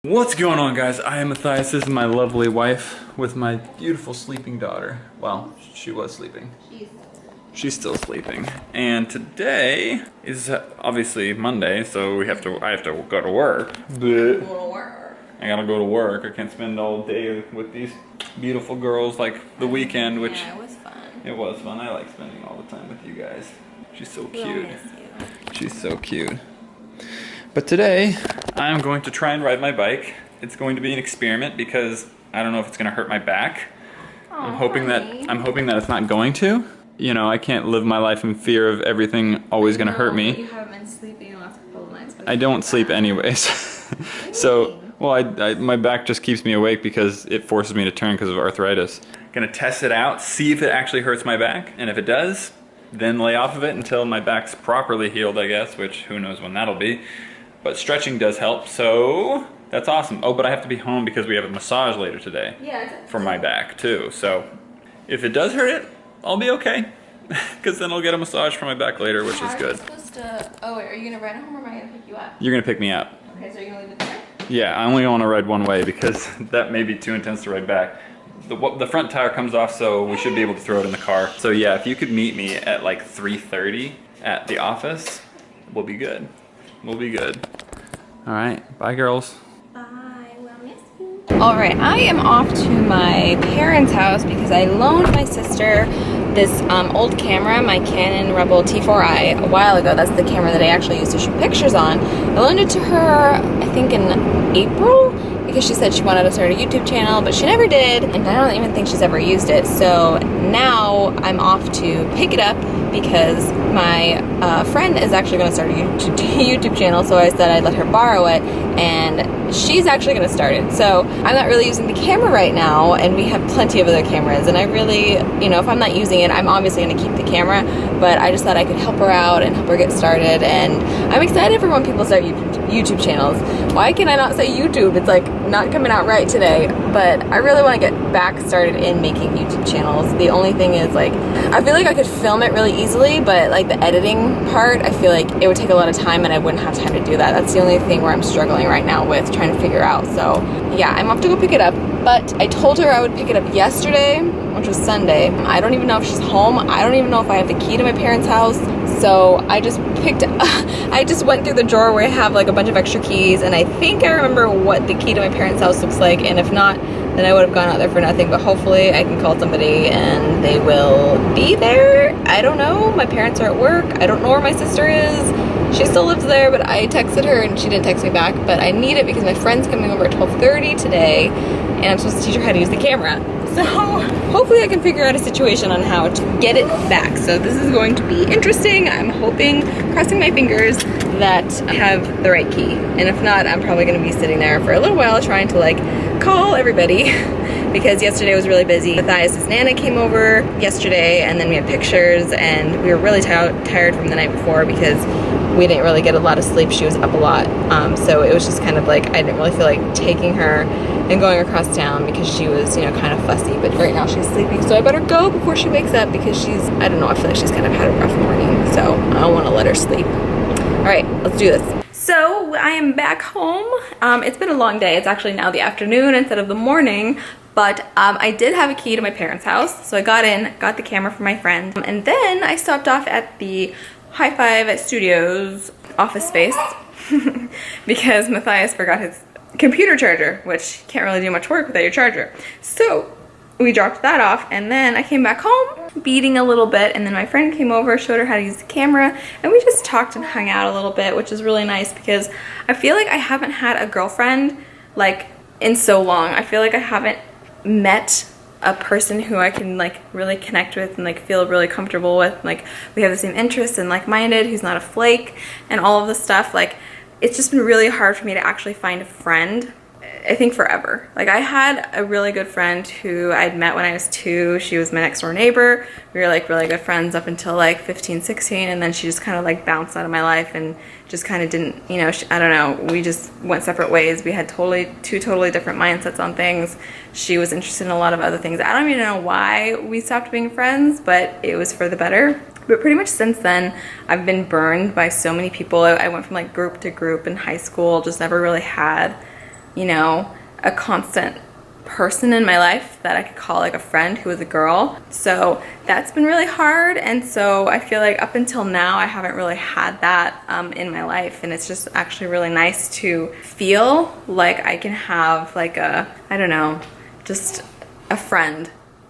What's going on, guys? I am Matthias. This is my lovely wife with my beautiful sleeping daughter. Well, she was sleeping. She's still sleeping. And today is obviously Monday, so I have to go to work. I gotta go to work. I can't spend all day with these beautiful girls like the weekend, which yeah, it was fun. It was fun. I like spending all the time with you guys. She's so cute. She's so cute. But today, I'm going to try and ride my bike. It's going to be an experiment because I don't know if it's going to hurt my back. I'm hoping that it's not going to. You know, I can't live my life in fear of everything always going to hurt me. You haven't been sleeping the last couple of nights. I don't sleep anyways. So, well, my back just keeps me awake because it forces me to turn because of arthritis. Gonna test it out, see if it actually hurts my back, and if it does, then lay off of it until my back's properly healed, I guess, which who knows when that'll be. But stretching does help, so that's awesome. Oh, but I have to be home because we have a massage later today. Yeah. For my back, too. So if it does hurt it, I'll be okay. Because then I'll get a massage for my back later, which is good. Oh, wait, are you gonna ride home or am I gonna pick you up? You're gonna pick me up. Okay, so you're gonna leave it there? Yeah, I only want to ride one way because that may be too intense to ride back. The front tire comes off, so we should be able to throw it in the car. So yeah, if you could meet me at like 3:30 at the office, we'll be good. We'll be good. All right, bye girls. Bye, we'll miss you. All right, I am off to my parents' house because I loaned my sister this old camera, my Canon Rebel T4i, a while ago. That's the camera that I actually used to shoot pictures on. I loaned it to her, I think in April, because she said she wanted to start a YouTube channel, but she never did, and I don't even think she's ever used it. So now I'm off to pick it up because my friend is actually going to start a YouTube channel, so I said I'd let her borrow it, and she's actually going to start it. So I'm not really using the camera right now, and we have plenty of other cameras, and I really, you know, if I'm not using it, I'm obviously going to keep the camera, but I just thought I could help her out and help her get started, and I'm excited for when people start YouTube channels. Why can I not say YouTube? It's like not coming out right today, but I really want to get back started in making YouTube channels. The only thing is, like, I feel like I could film it really easily, but like the editing part, I feel like it would take a lot of time and I wouldn't have time to do that. That's the only thing where I'm struggling right now with trying to figure out. So yeah, I'm off to go pick it up, but I told her I would pick it up yesterday, which was Sunday. I don't even know if she's home. I don't even know if I have the key to my parents' house. So I just went through the drawer where I have like a bunch of extra keys, and I think I remember what the key to my parents' house looks like, and if not, then I would have gone out there for nothing, but hopefully I can call somebody and they will be there. I don't know. My parents are at work. I don't know where my sister is. She still lives there, but I texted her and she didn't text me back, but I need it because my friend's coming over at 12:30 today, and I'm supposed to teach her how to use the camera. So hopefully I can figure out a situation on how to get it back. So this is going to be interesting. I'm hoping, crossing my fingers, that I have the right key. And if not, I'm probably going to be sitting there for a little while trying to like call everybody because yesterday was really busy. Matthias' Nana came over yesterday, and then we had pictures, and we were really tired from the night before because we didn't really get a lot of sleep. She was up a lot. So it was just kind of like, I didn't really feel like taking her and going across town because she was, you know, kind of fussy, but right now she's sleeping. So I better go before she wakes up because she's, I don't know, I feel like she's kind of had a rough morning. So I don't want to let her sleep. All right, let's do this. So I am back home. It's been a long day. It's actually now the afternoon instead of the morning, but I did have a key to my parents' house. So I got in, got the camera from my friend, and then I stopped off at the High Five Studios office space because Matthias forgot his computer charger, which can't really do much work without your charger. So we dropped that off, and then I came back home beating a little bit, and then my friend came over, showed her how to use the camera, and we just talked and hung out a little bit, which is really nice because I feel like I haven't had a girlfriend like in so long. I feel like I haven't met a person who I can like really connect with and like feel really comfortable with. Like we have the same interests and like-minded, who's not a flake and all of this stuff. Like it's just been really hard for me to actually find a friend, I think forever. Like I had a really good friend who I'd met when I was 2. She was my next door neighbor. We were like really good friends up until like 15, 16, and then she just kind of like bounced out of my life and just kind of didn't, you know, I don't know, we just went separate ways. We had two totally different mindsets on things. She was interested in a lot of other things. I don't even know why we stopped being friends, but it was for the better. But pretty much since then, I've been burned by so many people. I went from like group to group in high school, just never really had you know, a constant person in my life that I could call like a friend who was a girl. So that's been really hard, and so I feel like up until now I haven't really had that in my life, and it's just actually really nice to feel like I can have like a, I don't know, just a friend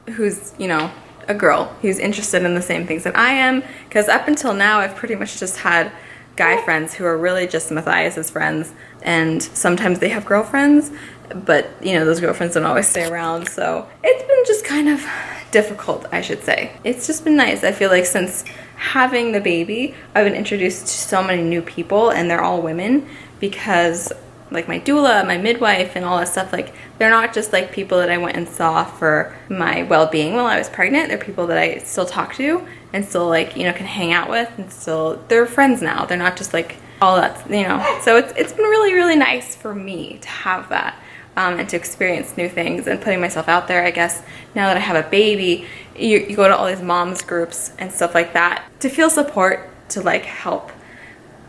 who's, you know, a girl who's interested in the same things that I am, because up until now I've pretty much just had guy friends who are really just Matthias's friends, and sometimes they have girlfriends, but you know, those girlfriends don't always stay around, so it's been just kind of difficult, I should say. It's just been nice. I feel like since having the baby, I've been introduced to so many new people, and they're all women, because like my doula, my midwife, and all that stuff, like they're not just like people that I went and saw for my well-being while I was pregnant. They're people that I still talk to and still, like, you know, can hang out with, and still, they're friends now. They're not just like all that, you know. So it's been really, really nice for me to have that. And to experience new things and putting myself out there. I guess now that I have a baby, you go to all these moms groups and stuff like that to feel support, to like help,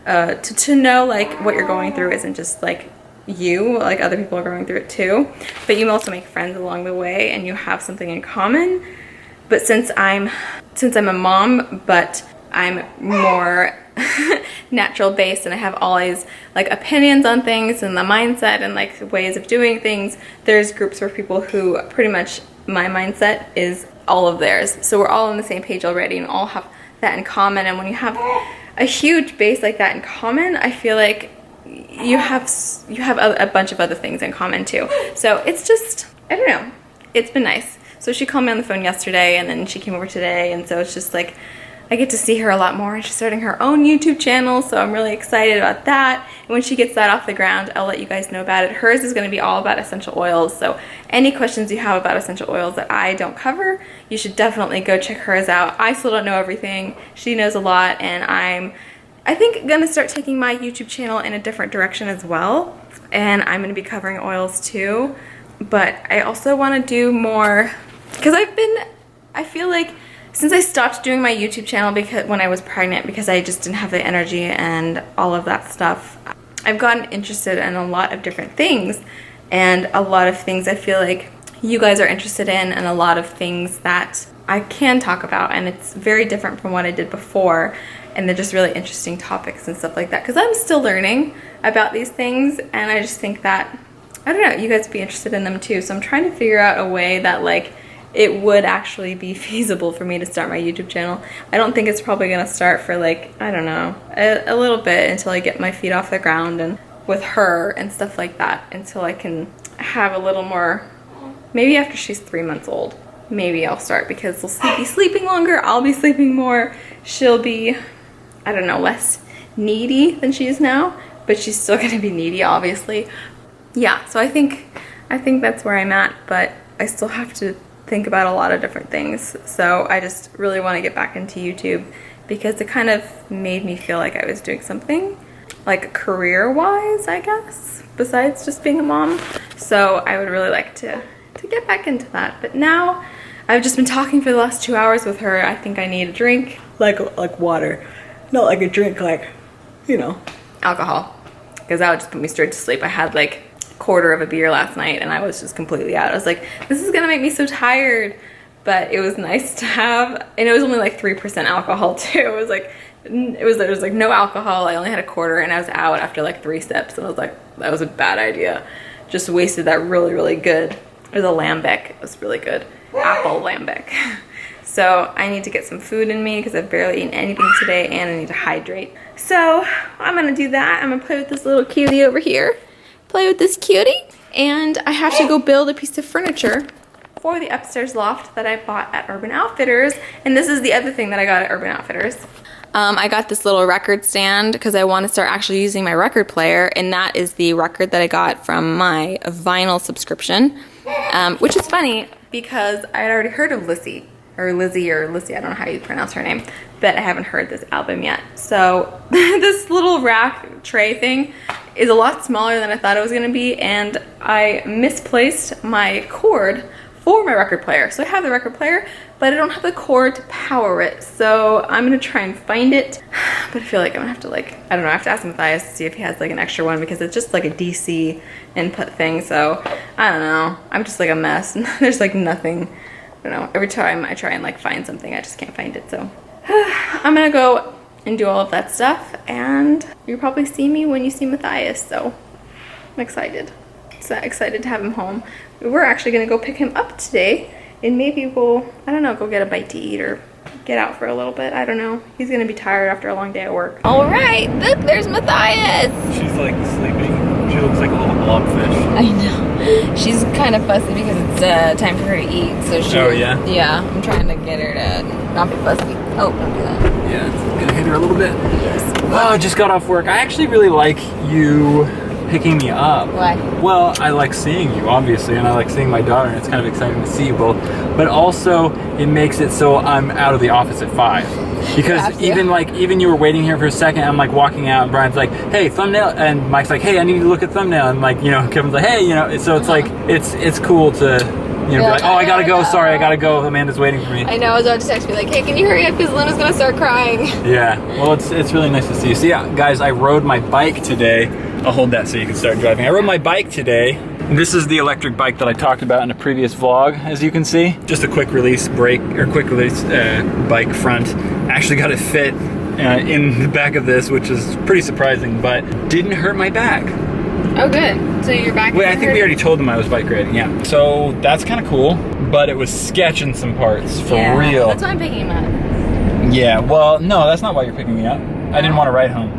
to know like what you're going through isn't just like you, like other people are going through it too, but you also make friends along the way and you have something in common. But since I'm a mom, but I'm more natural based, and I have all these like opinions on things and the mindset and like ways of doing things, there's groups for people who pretty much my mindset is all of theirs, so we're all on the same page already and all have that in common. And when you have a huge base like that in common, I feel like you have a bunch of other things in common too. So it's just, I don't know, it's been nice. So she called me on the phone yesterday, and then she came over today, and so it's just like I get to see her a lot more, and she's starting her own YouTube channel, so I'm really excited about that. And when she gets that off the ground, I'll let you guys know about it. Hers is going to be all about essential oils, so any questions you have about essential oils that I don't cover, you should definitely go check hers out. I still don't know everything. She knows a lot, and I think going to start taking my YouTube channel in a different direction as well, and I'm going to be covering oils too. But I also want to do more, because I feel like since I stopped doing my YouTube channel because when I was pregnant, because I just didn't have the energy and all of that stuff, I've gotten interested in a lot of different things, and a lot of things I feel like you guys are interested in, and a lot of things that I can talk about, and it's very different from what I did before, and they're just really interesting topics and stuff like that, because I'm still learning about these things, and I just think that, I don't know, you guys would be interested in them too. So I'm trying to figure out a way that like it would actually be feasible for me to start my YouTube channel. I don't think it's probably gonna start for like, I don't know, a little bit until I get my feet off the ground and with her and stuff like that, until I can have a little more, maybe after she's 3 months old, maybe I'll start, because we'll be sleeping longer, I'll be sleeping more, she'll be, I don't know, less needy than she is now, but she's still gonna be needy, obviously. Yeah, so I think that's where I'm at, but I still have to think about a lot of different things. So I just really want to get back into YouTube, because it kind of made me feel like I was doing something like career-wise, I guess, besides just being a mom. So I would really like to get back into that. But now I've just been talking for the last 2 hours with her. I think I need a drink, like water, not like a drink, like, you know, alcohol, because that would just put me straight to sleep. I had like quarter of a beer last night and I was just completely out. I was like, this is gonna make me so tired, but it was nice to have, and it was only like 3% alcohol too. It was like, it was like no alcohol. I only had a quarter, and I was out after like 3 sips, and I was like, that was a bad idea. Just wasted that really, really good, it was a lambic, it was really good, apple lambic. So I need to get some food in me, because I've barely eaten anything today, and I need to hydrate. So I'm gonna do that. I'm gonna play with this little cutie over here. Play with this cutie, and I have to go build a piece of furniture for the upstairs loft that I bought at Urban Outfitters. And this is the other thing that I got at Urban Outfitters. I got this little record stand because I want to start actually using my record player, and that is the record that I got from my vinyl subscription, which is funny because I had already heard of Lizzie, I don't know how you pronounce her name, but I haven't heard this album yet. So this little rack tray thing is a lot smaller than I thought it was gonna be, and I misplaced my cord for my record player. So I have the record player, but I don't have the cord to power it. So I'm gonna try and find it. But I feel like I'm gonna have to like, I don't know, I have to ask Matthias to see if he has like an extra one because it's just like a DC input thing. So I don't know, I'm just like a mess. There's like nothing, I don't know, every time I try and like find something, I just can't find it. So I'm gonna go and do all of that stuff, and you'll probably see me when you see Matthias. So I'm excited. So excited to have him home. We're actually gonna go pick him up today, and maybe we'll, I don't know, go get a bite to eat or get out for a little bit. I don't know. He's gonna be tired after a long day at work. All right, look, there's Matthias. She's like sleeping. She looks like a little blobfish. I know. She's kind of fussy because it's time for her to eat. So she. Oh yeah. Yeah, I'm trying to get her to not be fussy. Oh, don't do that. Yeah, it's gonna hit her a little bit. Yes. Oh, I just got off work. I actually really like you picking me up. Why? Well, I like seeing you, obviously, and I like seeing my daughter, and it's kind of exciting to see you both. But also, it makes it so I'm out of the office at 5. Because even you were waiting here for a second, I'm like walking out, and Brian's like, hey, thumbnail, and Mike's like, hey, I need to look at thumbnail, and like, you know, Kevin's like, hey, you know, so it's like, it's cool to, you know, be like, oh, I gotta go, sorry, I gotta go, Amanda's waiting for me. I know, I was about to text me like, hey, can you hurry up because Luna's gonna start crying. Yeah, well, it's really nice to see you. So yeah, guys, I rode my bike today. I'll hold that so you can start driving. I rode my bike today. This is the electric bike that I talked about in a previous vlog, as you can see. Just a quick release brake, or quick release bike front. Actually got it fit in the back of this, which is pretty surprising, but didn't hurt my back. Oh, good. So your back. Wait, I think we already told them I was bike riding, yeah. So that's kind of cool, but it was sketch in some parts, for real. That's why I'm picking him up. Yeah, well, no, that's not why you're picking me up. I didn't want to ride home.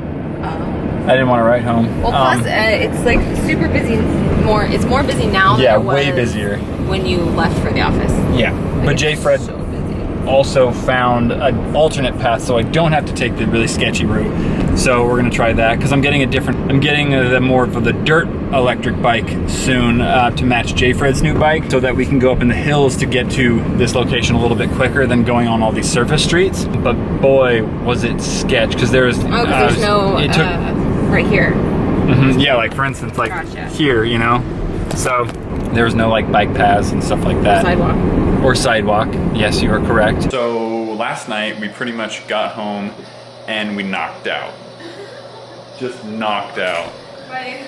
I didn't want to ride home. Well, plus it's like super busy. It's more busy now. Yeah, than it was way busier. When you left for the office. Yeah, like, but J. Fred so busy. Also found an alternate path, so I don't have to take the really sketchy route. So we're gonna try that because I'm getting the more of the dirt electric bike soon to match J. Fred's new bike, so that we can go up in the hills to get to this location a little bit quicker than going on all these surface streets. But boy, was it sketch because there's there's no right here. Yeah, like for instance, like Gotcha. here, you know. So there was no like bike paths and stuff like that. Or sidewalk. Yes, you are correct. So last night we pretty much got home and we knocked out. Just knocked out. Right.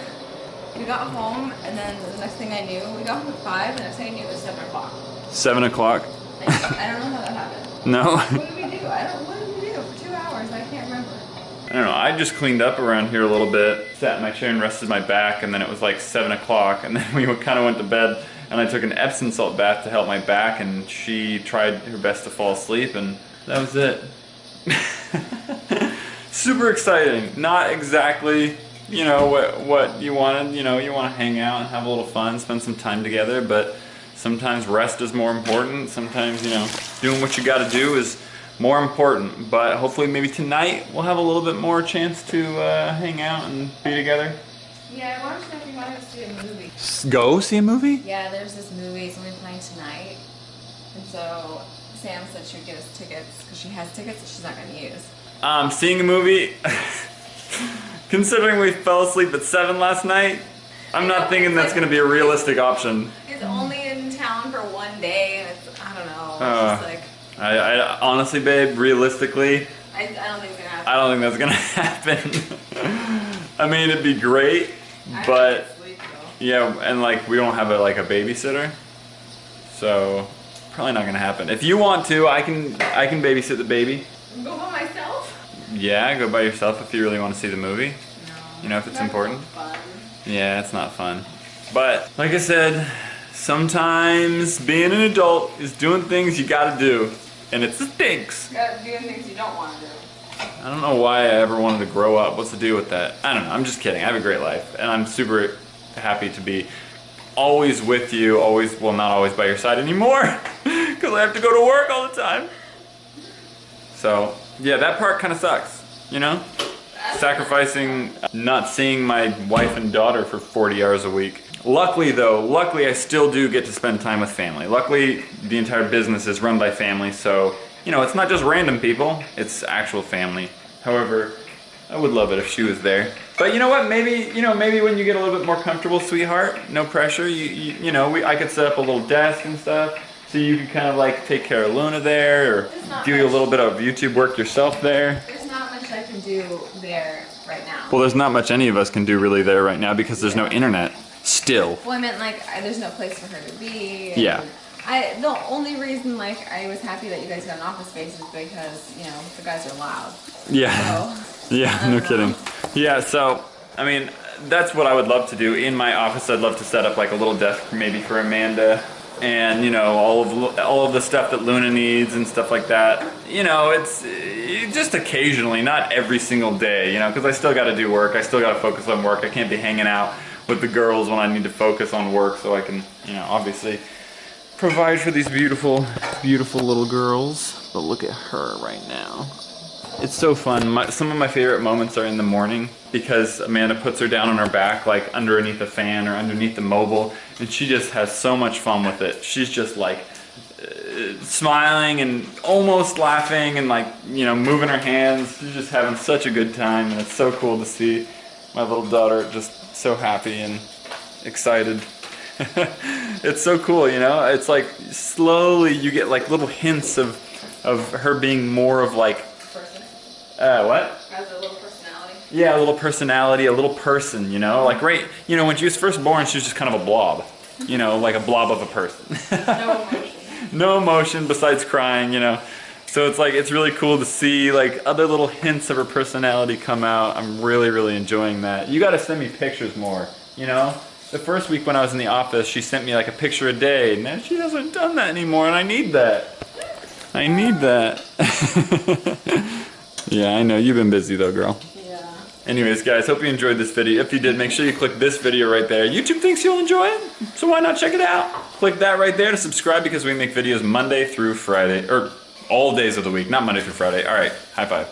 We got home and then the next thing I knew, we got home at 5 and the next thing I knew it was 7 o'clock. 7 o'clock? I don't know how that happened. No? What did we do? What did we do for 2 hours? I can't remember. I don't know, I just cleaned up around here a little bit, sat in my chair and rested my back, and then it was like 7 o'clock, and then we kind of went to bed, and I took an Epsom salt bath to help my back, and she tried her best to fall asleep, and that was it. Super exciting. Not exactly, you know, what you wanted. You know, you want to hang out and have a little fun, spend some time together, but sometimes rest is more important. Sometimes, you know, doing what you got to do is more important. But hopefully maybe tonight we'll have a little bit more chance to hang out and be together. Yeah, I wanted to know if you wanted to see a movie. Go see a movie? Yeah, there's this movie. It's only playing tonight. And so Sam said she would get us tickets because she has tickets that she's not going to use. Seeing a movie, considering we fell asleep at 7 last night, I'm not thinking that's going to be a realistic option. It's only in town for one day, and it's, I don't know, it's just like... I honestly, babe, realistically, I don't think it's going to happen. I don't think that's going to happen. I mean, it'd be great, but, yeah, and like, we don't have a babysitter, so probably not going to happen. If you want to, I can babysit the baby. Go by myself? Yeah, go by yourself if you really want to see the movie. No. You know, if it's important. Fun. Yeah, it's not fun. But, like I said, sometimes being an adult is doing things you gotta do. And it stinks. Doing things you don't want to do. I don't know why I ever wanted to grow up. What's the deal with that? I don't know. I'm just kidding. I have a great life. And I'm super happy to be always with you. Always, well, not always by your side anymore. Because I have to go to work all the time. So, yeah, that part kind of sucks, you know? Sacrificing not seeing my wife and daughter for 40 hours a week. Luckily though, I still do get to spend time with family. Luckily, the entire business is run by family, so, you know, it's not just random people, it's actual family. However, I would love it if she was there. But you know what? Maybe when you get a little bit more comfortable, sweetheart, no pressure. I could set up a little desk and stuff, so you can kind of like take care of Luna there, or do a little bit of YouTube work yourself there. There's not much I can do there right now. Well, there's not much any of us can do really there right now because there's no internet still. Well, I meant like there's no place for her to be. Yeah. The only reason like I was happy that you guys got an office space is because the guys are loud. Yeah. So, yeah. No kidding. Yeah. So I mean, that's what I would love to do in my office. I'd love to set up like a little desk maybe for Amanda, and all of the stuff that Luna needs and stuff like that. It's just occasionally, not every single day. Because I still got to do work. I still got to focus on work. I can't be hanging out with the girls when I need to focus on work, so I can obviously provide for these beautiful, beautiful little girls. But look at her right now. It's so fun. Some of my favorite moments are in the morning because Amanda puts her down on her back, like underneath the fan or underneath the mobile, and she just has so much fun with it. She's just like smiling and almost laughing and like, moving her hands. She's just having such a good time, and it's so cool to see my little daughter just so happy and excited. It's so cool, It's like slowly you get like little hints of her being more of like what? Has a little personality. Yeah, a little personality, a little person, Like when she was first born, she was just kind of a blob, like a blob of a person. No emotion. No emotion besides crying, So it's like, it's really cool to see like other little hints of her personality come out. I'm really, really enjoying that. You gotta send me pictures more, The first week when I was in the office, she sent me like a picture a day. Now she hasn't done that anymore, and I need that. I need that. Yeah, I know. You've been busy though, girl. Yeah. Anyways, guys, hope you enjoyed this video. If you did, make sure you click this video right there. YouTube thinks you'll enjoy it, so why not check it out? Click that right there to subscribe because we make videos Monday through Friday, or all days of the week, not Monday through Friday. All right, high five.